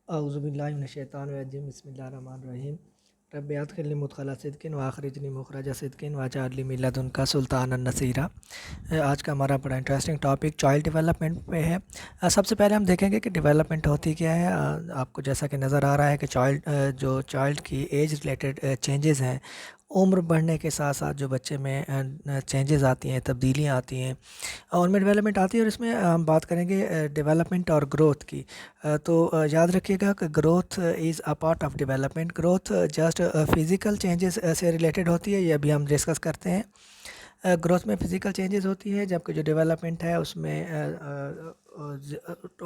अऊज़ुबिल्लाहि बिस्मिल्लाहिर्रहमानिर्रहीम रब्बि अदखिलनी मुदखला सिद्क़िन व अखरिजनी मुखरज सिद्क़िन वजअलनी मिन लदुनका सुल्तानन नसीरा। आज का हमारा बड़ा इंटरेस्टिंग टॉपिक चाइल्ड डेवलपमेंट पे है। सबसे पहले हम देखेंगे कि डेवलपमेंट होती क्या है। आपको जैसा कि नज़र आ रहा है कि जो चाइल्ड की एज रिलेटेड चेंजेस हैं, उम्र बढ़ने के साथ साथ जो बच्चे में चेंजेस आती हैं, तब्दीलियाँ आती हैं और उनमें डेवलपमेंट आती है। और इसमें हम बात करेंगे डेवलपमेंट और ग्रोथ की। तो याद रखिएगा कि growth is a part of development. Growth just physical changes से रिलेटेड होती है, ये अभी हम डिस्कस करते हैं। ग्रोथ में फ़िज़िकल चेंजेस होती है, जबकि जो डेवलपमेंट है उसमें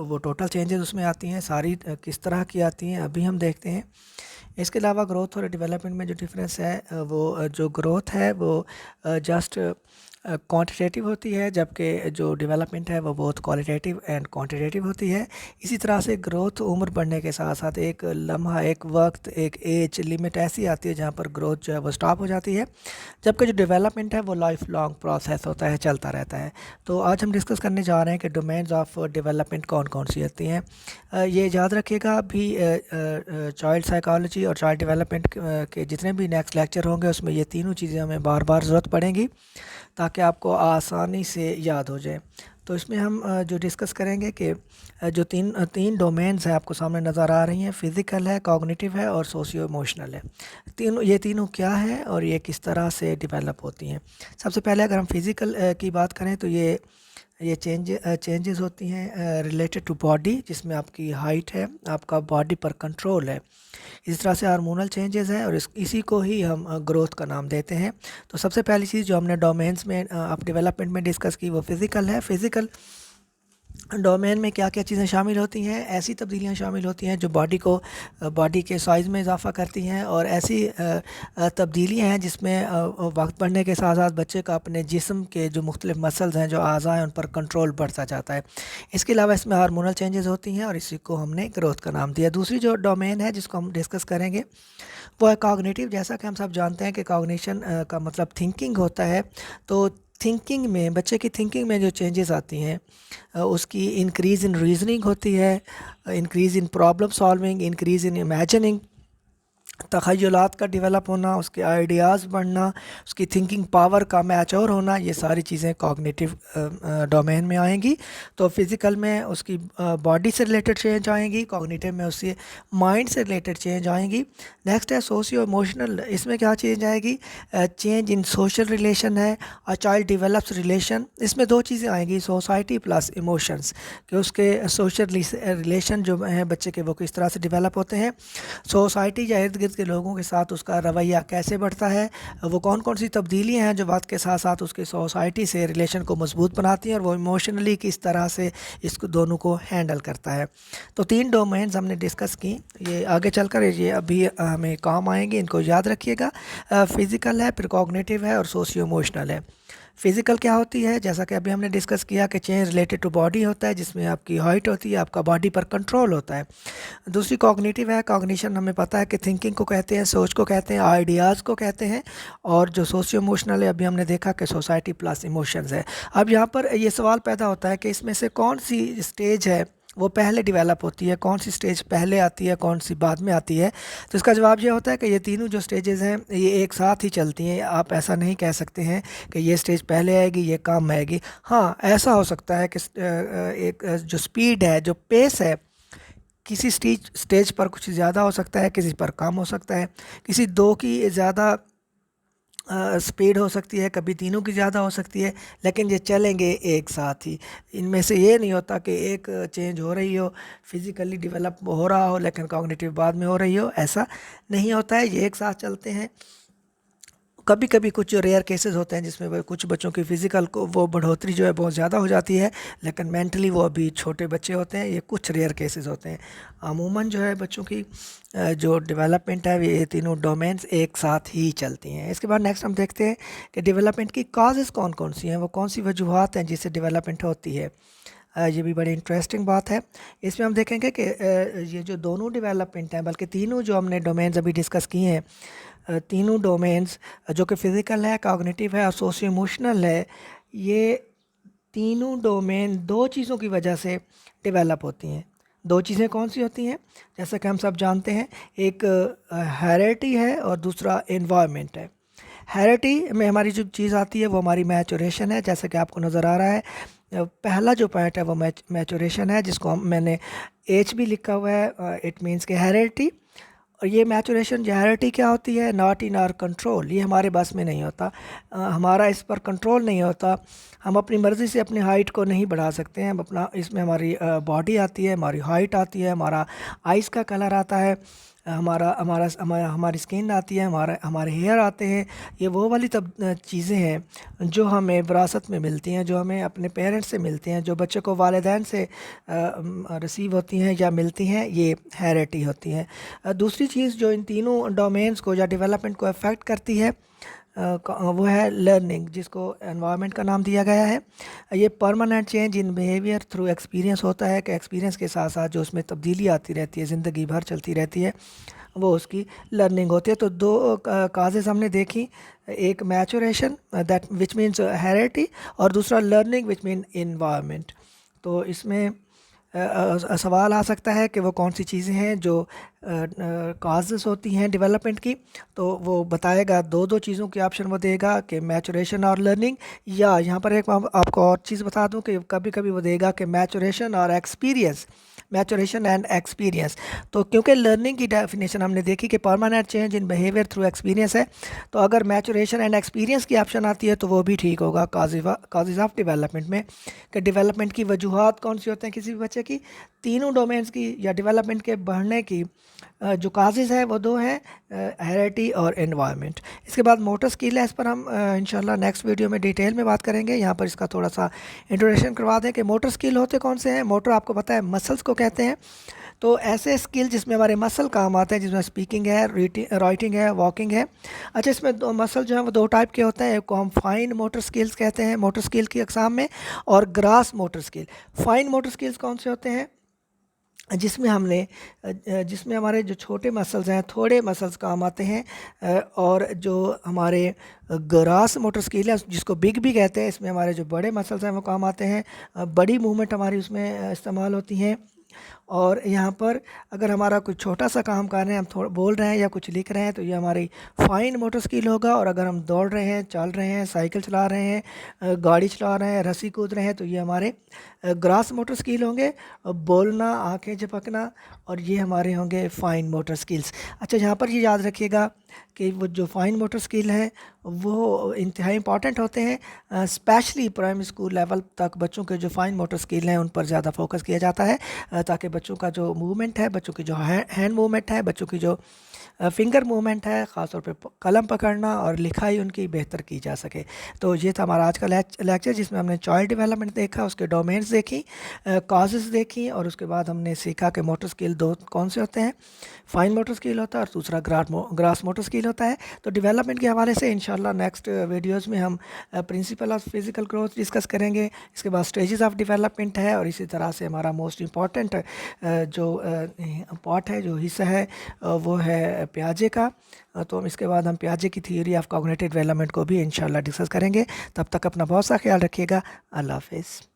वो टोटल चेंजेस उसमें आती हैं। सारी किस तरह की आती हैं अभी हम देखते हैं। इसके अलावा ग्रोथ और डेवलपमेंट में जो डिफरेंस है वो जो ग्रोथ है वो जस्ट क्वांटिटेटिव होती है, जबकि जो डेवलपमेंट है वो बहुत क्वालिटेटिव एंड क्वांटिटेटिव होती है। इसी तरह से ग्रोथ उम्र बढ़ने के साथ साथ एक लम्हा, एक वक्त, एक एज लिमिट ऐसी आती है जहाँ पर ग्रोथ जो है वो स्टॉप हो जाती है, जबकि जो डेवलपमेंट है वो लाइफ लॉन्ग प्रोसेस होता है, चलता रहता है। तो आज हम डिस्कस करने जा रहे हैं कि डोमेन्स ऑफ डेवलपमेंट कौन कौन सी होती हैं। ये याद रखिएगा, अभी चाइल्ड साइकोलॉजी और चाइल्ड डेवलपमेंट के जितने भी नेक्स्ट लेक्चर होंगे उसमें ये तीनों चीज़ें हमें बार बार ज़रूरत पड़ेंगी ताकि आपको आसानी से याद हो जाए। तो इसमें हम जो डिस्कस करेंगे कि जो तीन डोमेन्स हैं आपको सामने नज़र आ रही हैं, फ़िज़िकल है, कॉग्निटिव है और सोशियो इमोशनल है। ये तीनों क्या है और ये किस तरह से डेवलप होती हैं। सबसे पहले अगर हम फ़िज़िकल की बात करें तो ये चेंजेस होती हैं रिलेटेड टू बॉडी, जिसमें आपकी हाइट है, आपका बॉडी पर कंट्रोल है। इस तरह से हार्मोनल चेंजेस हैं और इसी को ही हम ग्रोथ का नाम देते हैं। तो सबसे पहली चीज़ जो हमने डोमेन्स में आप डेवलपमेंट में डिस्कस की वो फ़िज़िकल है। फ़िज़िकल डोमेन में क्या क्या चीज़ें शामिल होती हैं, ऐसी तब्दीलियाँ शामिल होती हैं जो बॉडी के साइज़ में इजाफ़ा करती हैं, और ऐसी तब्दीलियाँ हैं जिसमें वक्त बढ़ने के साथ साथ बच्चे का अपने जिस्म के जो मुख्तलिफ मसल्स हैं, जो अज़ा हैं, उन पर कंट्रोल बढ़ता जाता है। इसके अलावा इसमें हार्मोनल चेंजेस होती हैं और इसी को हमने ग्रोथ का नाम दिया। दूसरी जो डोमेन है जिसको हम डिस्कस करेंगे वो है कॉग्निटिव। जैसा कि हम सब जानते हैं कि कॉग्निशन का मतलब थिंकिंग होता है। तो थिंकिंग में, बच्चे की थिंकिंग में जो चेंजेस आती हैं उसकी इंक्रीज़ इन रीजनिंग होती है, increase in problem solving, increase in imagining, तख़य्युलात का डेवलप होना, उसके आइडियाज़ बढ़ना, उसकी थिंकिंग पावर का मैच्योर होना, ये सारी चीज़ें कॉग्निटिव डोमेन में आएंगी। तो फिज़िकल में उसकी बॉडी से रिलेटेड चेंज आएंगी, कॉग्निटिव में उसके माइंड से रिलेटेड चेंज आएंगी। नेक्स्ट है सोशियो इमोशनल। इसमें क्या चेंज आएगी? चेंज इन सोशल रिलेशन है, और चाइल्ड डिवेलप्स रिलेशन। इसमें दो चीज़ें आएंगी, सोसाइटी प्लस इमोशंस, कि उसके सोशल रिलेशन जो हैं बच्चे के वो किस तरह से डेवलप होते हैं, सोसाइटी या इर्द गिर्द के लोगों के साथ उसका रवैया कैसे बढ़ता है, वो कौन कौन सी तब्दीलियाँ हैं जो वक्त के साथ साथ उसकी सोसाइटी से रिलेशन को मजबूत बनाती हैं, और वो इमोशनली किस तरह से इसको दोनों को हैंडल करता है। तो तीन डोमेन्स हमने डिस्कस की, ये आगे चलकर ये अभी हमें काम आएंगे, इनको याद रखिएगा। फिज़िकल है, फिर कॉग्निटिव है और सोशियो इमोशनल है। फ़िज़िकल क्या होती है? जैसा कि अभी हमने डिस्कस किया कि चेंज रिलेटेड टू बॉडी होता है, जिसमें आपकी हाइट होती है, आपका बॉडी पर कंट्रोल होता है। दूसरी कॉग्निटिव है। कॉग्निशन हमें पता है कि थिंकिंग को कहते हैं, सोच को कहते हैं, आइडियाज़ को कहते हैं। और जो सोशियो इमोशनल है, अभी हमने देखा कि सोसाइटी प्लस इमोशंस है। अब यहाँ पर ये सवाल पैदा होता है कि इसमें से कौन सी स्टेज है वो पहले डेवलप होती है, कौन सी स्टेज पहले आती है, कौन सी बाद में आती है। तो इसका जवाब ये होता है कि ये तीनों जो स्टेजेस हैं ये एक साथ ही चलती हैं। आप ऐसा नहीं कह सकते हैं कि ये स्टेज पहले आएगी, ये काम में आएगी। हाँ, ऐसा हो सकता है कि एक जो स्पीड है, जो पेस है, किसी स्टेज पर कुछ ज़्यादा हो सकता है, किसी पर कम हो सकता है। किसी दो की ज़्यादा स्पीड हो सकती है, कभी तीनों की ज़्यादा हो सकती है, लेकिन ये चलेंगे एक साथ ही। इनमें से ये नहीं होता कि एक चेंज हो रही हो, फिज़िकली डेवलप हो रहा हो लेकिन कॉग्निटिव बाद में हो रही हो, ऐसा नहीं होता है, ये एक साथ चलते हैं। कभी कभी कुछ जो रेयर केसेस होते हैं जिसमें कुछ बच्चों की फ़िज़िकल को वो बढ़ोतरी जो है बहुत ज़्यादा हो जाती है, लेकिन मेंटली वो अभी छोटे बच्चे होते हैं, ये कुछ रेयर केसेस होते हैं। अमूमन जो है बच्चों की जो डेवलपमेंट है ये तीनों डोमेन्स एक साथ ही चलती हैं। इसके बाद नेक्स्ट हम देखते हैं कि डेवलपमेंट की काजेज़ कौन कौन सी हैं, वो कौन सी वजूहत हैं जिससे डेवलपमेंट होती है। ये भी बड़ी इंटरेस्टिंग बात है। इसमें हम देखेंगे कि ये जो दोनों डेवलपमेंट हैं, बल्कि तीनों जो हमने डोमेन्स अभी डिस्कस किए हैं, तीनों डोमेन्स जो कि फ़िज़िकल है, कॉग्निटिव है और सोशियो इमोशनल है, ये तीनों डोमेन दो चीज़ों की वजह से डेवलप होती हैं। दो चीज़ें कौन सी होती हैं, जैसा कि हम सब जानते हैं, एक हेरिडिटी है और दूसरा एनवायरनमेंट है। हेरिडिटी में हमारी जो चीज़ आती है वो हमारी मैचुरेशन है, जैसा कि आपको नज़र आ रहा है। पहला जो पॉइंट है वो मैचुरेशन है, जिसको मैंने एच भी लिखा हुआ है, इट मीन्स के हेरिडिटी। और ये मैचुरेशन हेरिडिटी क्या होती है, नॉट इन आवर कंट्रोल, ये हमारे बस में नहीं होता, हमारा इस पर कंट्रोल नहीं होता। हम अपनी मर्ज़ी से अपनी हाइट को नहीं बढ़ा सकते हैं। हम अपना इसमें हमारी बॉडी आती है, हमारी हाइट आती है, हमारा आइज़ का कलर आता है, हमारी स्किन आती है, हमारे हेयर आते हैं। ये वो वाली तब चीज़ें हैं जो हमें विरासत में मिलती हैं, जो हमें अपने पेरेंट्स से मिलती हैं, जो बच्चे को वालिदैन से रिसीव होती हैं या मिलती हैं, ये हेरिडिटी होती हैं। दूसरी चीज़ जो इन तीनों डोमेन्स को या डेवलपमेंट को अफेक्ट करती है वो है लर्निंग, जिसको एनवायरनमेंट का नाम दिया गया है। ये permanent change in behaviour through experience होता है कि एक्सपीरियंस के साथ साथ जो उसमें तब्दीली आती रहती है, ज़िंदगी भर चलती रहती है, वो उसकी लर्निंग होती है। तो दो काजेज़ हमने देखी, एक maturation that which means heredity, और दूसरा लर्निंग विच मीन एनवायरनमेंट। तो इसमें सवाल आ सकता है कि वो कौन सी चीज़ें हैं जो काजेस होती हैं डेवलपमेंट की। तो वो बताएगा, दो चीज़ों की ऑप्शन वो देगा कि मैचुरेशन और लर्निंग, या यहाँ पर एक आपको और चीज़ बता दूं कि कभी कभी वो देगा कि मैचुरेशन और एक्सपीरियंस, मैचुरेशन एंड एक्सपीरियंस। तो क्योंकि लर्निंग की डेफिनेशन हमने देखी कि permanent change in behaviour through experience है, तो अगर मैचुरेशन एंड एक्सपीरियंस की ऑप्शन आती है तो वो भी ठीक होगा काजेज ऑफ डेवलपमेंट में, कि डेवलपमेंट की वजूहात कौन सी होते हैं किसी भी बच्चे की। तीनों डोमेन्स की या डेवलपमेंट के बढ़ने की जो काजेज़ है वो दो हैं, हेरिडिटी और एनवायरनमेंट। इसके बाद मोटर स्किल है, इस पर हम इंशाल्लाह नेक्स्ट वीडियो में डिटेल में बात करेंगे। यहाँ पर इसका थोड़ा सा इंट्रोडक्शन करवा दें कि मोटर स्किल होते कौन से हैं। मोटर आपको पता है मसल्स को कहते हैं। तो ऐसे स्किल जिसमें हमारे मसल काम आते हैं, जिसमें स्पीकिंग है, राइटिंग है, वॉकिंग है। अच्छा, इसमें दो मसल जो है वो दो टाइप के होते हैं, एक को हम फाइन मोटर स्किल्स कहते हैं मोटर स्किल की अकसाम में, और grass motor skill. Fine motor skills कौन से होते हैं, जिसमें हमारे जो छोटे मसल्स हैं, थोड़े मसल्स काम आते हैं, और जो हमारे ग्रास मोटर स्किल है जिसको बिग भी कहते हैं, इसमें हमारे जो बड़े मसल्स हैं वो काम आते हैं, बड़ी मूवमेंट हमारी उसमें इस्तेमाल होती हैं। और यहाँ पर अगर हमारा कुछ छोटा सा काम कर रहे हैं, हम थोड़ा बोल रहे हैं या कुछ लिख रहे हैं, तो ये हमारी फाइन मोटर स्किल होगा। और अगर हम दौड़ रहे हैं, चल रहे हैं, साइकिल चला रहे हैं, गाड़ी चला रहे हैं, रस्सी कूद रहे हैं, तो ये हमारे ग्रास मोटर स्किल होंगे। बोलना, आंखें झपकना, और ये हमारे होंगे फाइन मोटर स्किल्स। अच्छा, यहाँ पर ये याद रखिएगा कि वो जो फाइन मोटर स्किल है वो इंतहाई इंपॉर्टेंट होते हैं, स्पेशली प्राइमरी स्कूल लेवल तक बच्चों के जो फाइन मोटर स्किल हैं उन पर ज़्यादा फोकस किया जाता है, ताकि बच्चों का जो मूवमेंट है, बच्चों की जो हैंड मूवमेंट है, बच्चों की जो फिंगर मूवमेंट है, ख़ासतौर पे कलम पकड़ना और लिखाई उनकी बेहतर की जा सके। तो ये था हमारा आज का लेक्चर, जिसमें हमने चाइल्ड डेवलपमेंट देखा, उसके डोमेन्स देखी, काजेज़ देखी, और उसके बाद हमने सीखा कि मोटर स्किल दो कौन से होते हैं, फाइन मोटर स्किल होता है और दूसरा ग्रास मोटर स्किल होता है। तो डेवलपमेंट के हवाले से इंशाल्लाह नेक्स्ट वीडियोज़ में हम principle of physical growth discuss करेंगे। इसके बाद स्टेजेस ऑफ डेवलपमेंट है, और इसी तरह से हमारा मोस्ट इम्पॉर्टेंट जो पार्ट है, जो हिस्सा है, वो है पियाजे का। तो हम इसके बाद हम पियाजे की थियोरी ऑफ कॉग्निटिव डेवलपमेंट को भी इंशाल्लाह डिस्कस करेंगे। तब तक अपना बहुत सा ख्याल रखिएगा। अल्लाह हाफ़िज़।